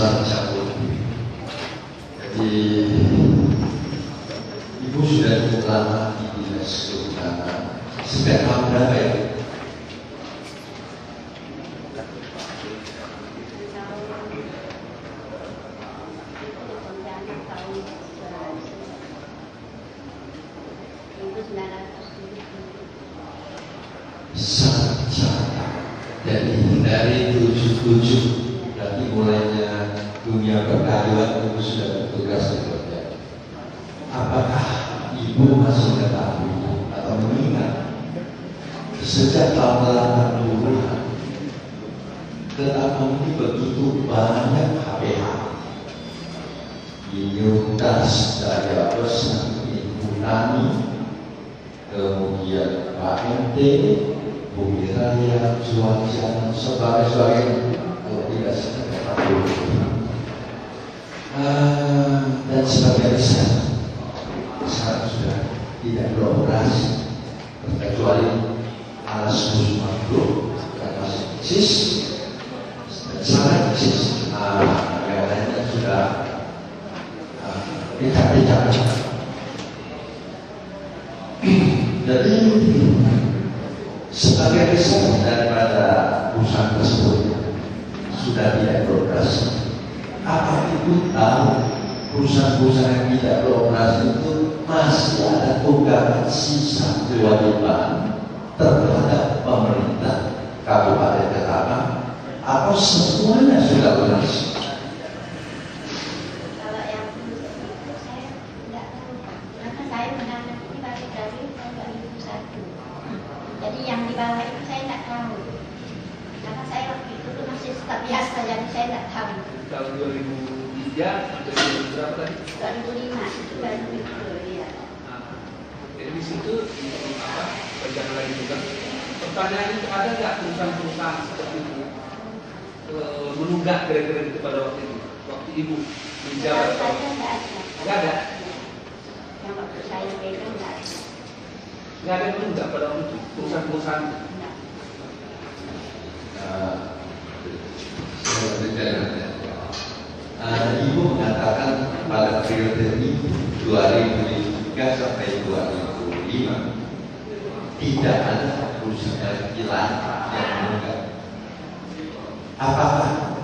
sudah cabut. Jadi Ibu sudah cukup lama di dinas kehutanan. Sejak tahun berapa ya? Dari 77 berarti mulainya dunia perkaryaan Ibu sudah bertugas bekerja. Apakah Ibu masih mengetahui atau mengingat sejak tahun 80-an Telkom ini begitu banyak HPH Yuntas, Daya Besar, Ibu Tani, kemudian Pak NT, Bumi Raya, Cuaca, sebagainya, kalau tidak sedang dan sebagai besar sekarang sudah tidak beroperasi kecuali alas khusus makhluk dan masih eksis dan sangat eksis. Yang lainnya sudah tidak. Jadi sebagai besar daripada perusahaan tersebut sudah tidak beroperasi. Apa Ibu tahu perusahaan-perusahaan yang tidak beroperasi itu masih ada tunggakan sisa kewajiban terhadap pemerintah Kabupaten Ketapang atau semuanya sudah lunas? Kalau yang itu saya tidak tahu karena saya menangani baru dari tahun 2001. Jadi yang di bawah itu saya tidak tahu karena saya waktu itu masih staf biasa, jadi saya tidak tahu. Tahun 2003 atau berapa tadi? 2005 itu baru itu ya. Jadi di situ apa? Berjalan lagi juga. Pertanyaan itu ada nggak perusahaan-perusahaan seperti itu menunggak kredit itu pada waktu itu? Waktu Ibu menjabat? Saya tidak ada. Nggak ada. Yang waktu saya pegang tidak ada. Nggak ada yang menunggak pada waktu itu perusahaan-perusahaan. Ibu mengatakan pada periode ini 2003 sampai 2005 tidak ada perusahaan kilang yang menunggak. Apakah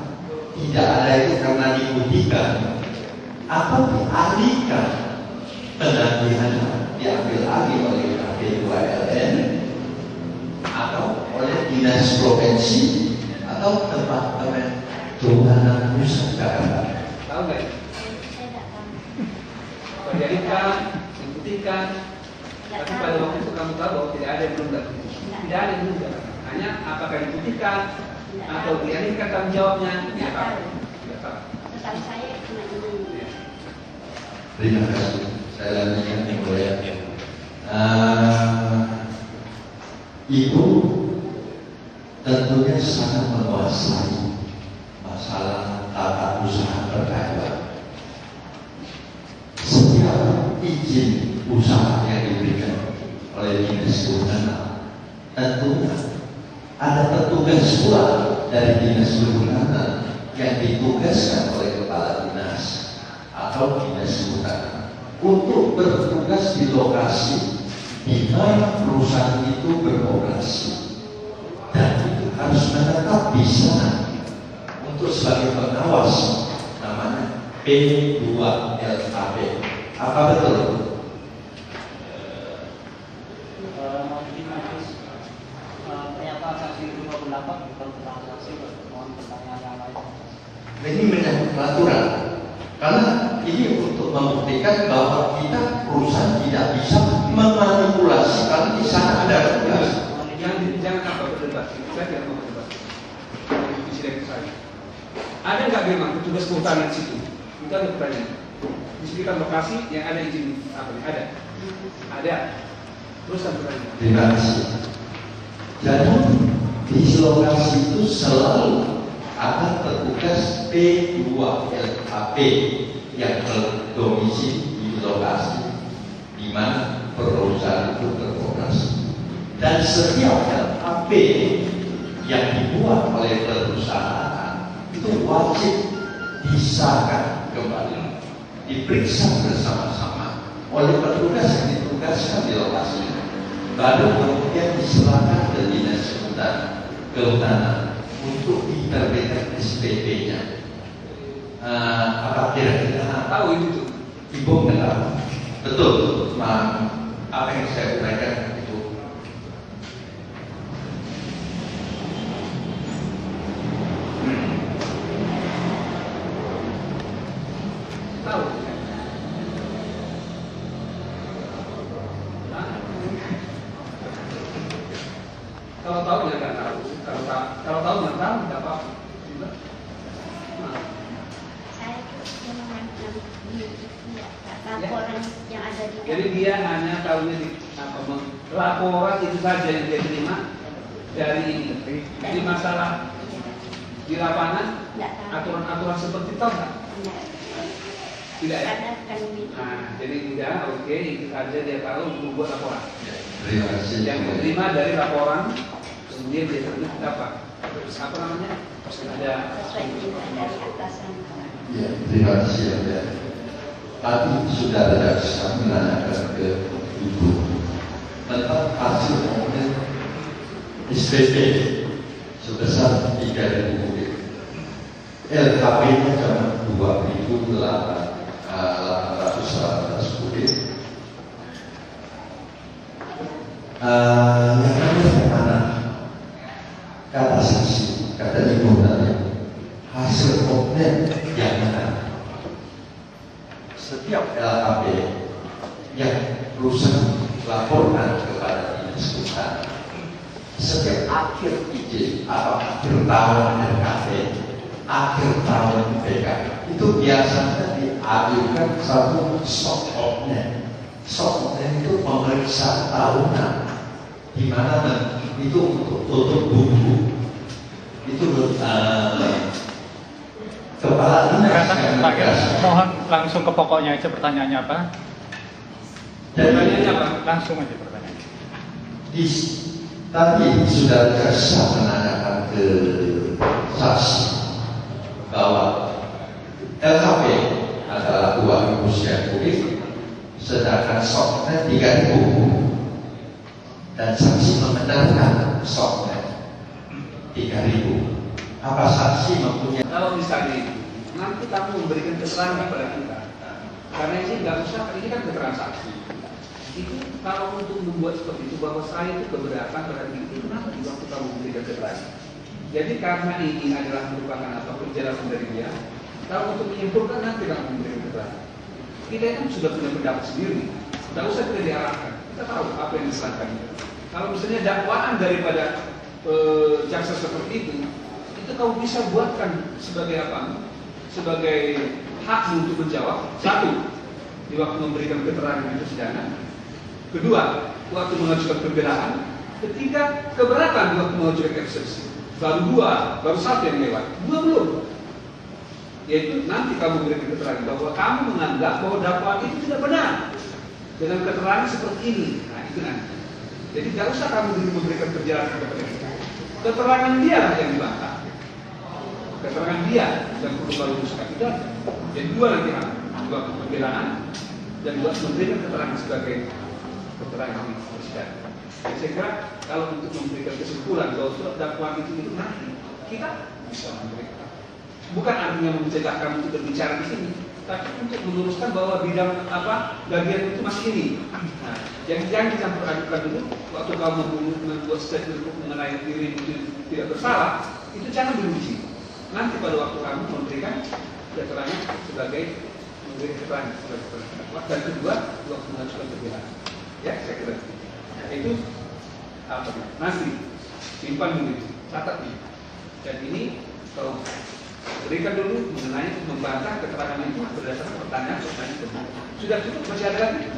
tidak ada itu karena dibuktikan atau dialihkan penagihannya diambil alih oleh KP2LN atau oleh dinas provinsi atau departemen kehutanan pusat Jakarta? Tahu nggak? Saya tidak tahu. Dialihkan, dibuktikan. Tapi pada waktu itu kamu tahu bahwa tidak ada yang menunggak. Tidak ada yang menunggak. Hanya apakah dibuktikan atau dialihkan tanggung jawabnya? Tidak tahu. Tidak tahu. Setahu saya cuma ini. Terima kasih. Saya lanjutkan yang mulia. Ibu tentunya sangat menguasai masalah tata usaha perdagangan. Setiap izin usaha yang diberikan oleh dinas kehutanan tentunya ada petugas pula dari dinas kehutanan yang ditugaskan oleh kepala dinas atau dinas kehutanan untuk bertugas di lokasi di mana perusahaan itu beroperasi, dan itu harus menetap di sana untuk sebagai pengawas, namanya P2LKP. Apa betul? Pernyataan saksi 28 bukan keterangan saksi, mohon pertanyaan yang lain. Ini menyangkut peraturan, karena ini untuk membuktikan bahwa kita perusahaan tidak bisa memanipulasi karena di sana ada tugas. Jangan apa berdebat. Saya tidak mau berdebat. Di sini saya. Ada nggak memang petugas kehutanan di situ? Itu ada pertanyaan. Di sekitar lokasi yang ada izin apa nih? Ada. Ada. Terus ada pertanyaan. Terima kasih. Jadi di lokasi itu selalu ada petugas P2LKP yang berdomisili di lokasi di mana perusahaan itu beroperasi. Dan setiap LKP yang dibuat oleh perusahaan itu wajib disahkan kembali, diperiksa bersama-sama oleh petugas yang ditugaskan di lokasi, baru kemudian diserahkan ke dinas kehutanan untuk diterbitkan SPP-nya. Apa kira-kira Tahu itu tuh. Ibu mendengar? Betul, apa yang saya uraikan itu. Tahu. Hah? Kalau tahu ya nggak tahu. Kalau tahu nggak tahu nggak apa. Nah, Saya tuh memang laporan yang ada di jadi dia hanya tahunya di laporan itu saja yang dia terima dari ini. Jadi masalah di lapangan Nggak tahu. aturan-aturan seperti itu nggak? Nggak. Tidak ya? Karena kan begitu. Nah, jadi tidak, oke, itu saja dia tahu untuk membuat laporan. Terima kasih. Yang diterima dari laporan, kemudian dia terbit apa? Apa namanya? Ada Sesuai perintah dari atasan. Ya, terima kasih ya. Tadi sudah ada saya menanyakan ke Ibu tentang hasil audit SPP sebesar 3.000 unit. LKP-nya cuma 2.818 unit. Yang bagaimana kata saksi, kata Ibu tadi, hasil audit yang mana? Setiap LKP yang perusahaan laporkan kepada dinas kehutanan, setiap akhir izin atau akhir tahun LKP, akhir tahun PK, itu biasanya diajukan satu stock audit. Stock audit itu pemeriksaan tahunan, di mana itu untuk tutup buku. Itu kepala dinas yang menegaskan. Mohon langsung ke pokoknya aja, pertanyaannya apa? pertanyaannya apa? Langsung aja pertanyaannya. Tadi sudah saya menanyakan ke saksi bahwa LKP adalah 2.000 sekian unit, sedangkan stoknya 3.000, dan saksi membenarkan stoknya 3.000. Apa saksi mempunyai? Kalau misalnya itu, nanti kamu memberikan keterangan kepada kita. Karena ini nggak usah, ini kan keterangan saksi. Itu kalau untuk membuat seperti itu bahwa saya itu keberatan pada itu, kenapa di waktu kamu memberikan keterangan? Jadi karena ini adalah merupakan apa penjelasan dari dia, kalau untuk menyimpulkan nanti kamu memberikan keterangan. Kita kan sudah punya pendapat sendiri, tidak usah kita diarahkan. Kita tahu apa yang diserahkan. Kalau misalnya dakwaan daripada jaksa seperti itu kamu bisa buatkan sebagai apa? Sebagai hak untuk menjawab. Satu, di waktu memberikan keterangan di persidangan. Kedua, waktu mengajukan pembelaan. Ketiga, keberatan di waktu mengajukan eksepsi. Baru satu yang lewat. Dua belum. Yaitu nanti kamu memberikan keterangan bahwa kamu menganggap bahwa dakwaan itu tidak benar dengan keterangan seperti ini. Nah itu nanti. Jadi tidak usah kamu memberikan penjelasan kepada kita. Keterangan dia yang dibantah. Keterangan dia yang perlu baru rumuskan itu. Jadi dua nanti dua pembelaan dan dua memberikan keterangan sebagai keterangan di persidangan. Jadi saya kira kalau untuk memberikan kesimpulan bahwa surat dakwaan itu nanti kita bisa memberikan. Bukan artinya mencegah kamu untuk berbicara di sini, tapi untuk meluruskan bahwa bidang apa bagian itu masih ini. Nah, yang dicampur adukan dulu waktu kamu membuat statement mengenai diri itu tidak bersalah, itu jangan dulu di sini. Nanti pada waktu kamu memberikan keterangan sebagai memberi keterangan sebagai terdakwa, dan kedua waktu mengajukan pembelaan. Ya, saya kira itu apa? Nanti simpan dulu, catat ini. Dan ini kalau berikan dulu mengenai membantah keterangan itu berdasarkan pertanyaan. Sudah cukup, masih ada lagi?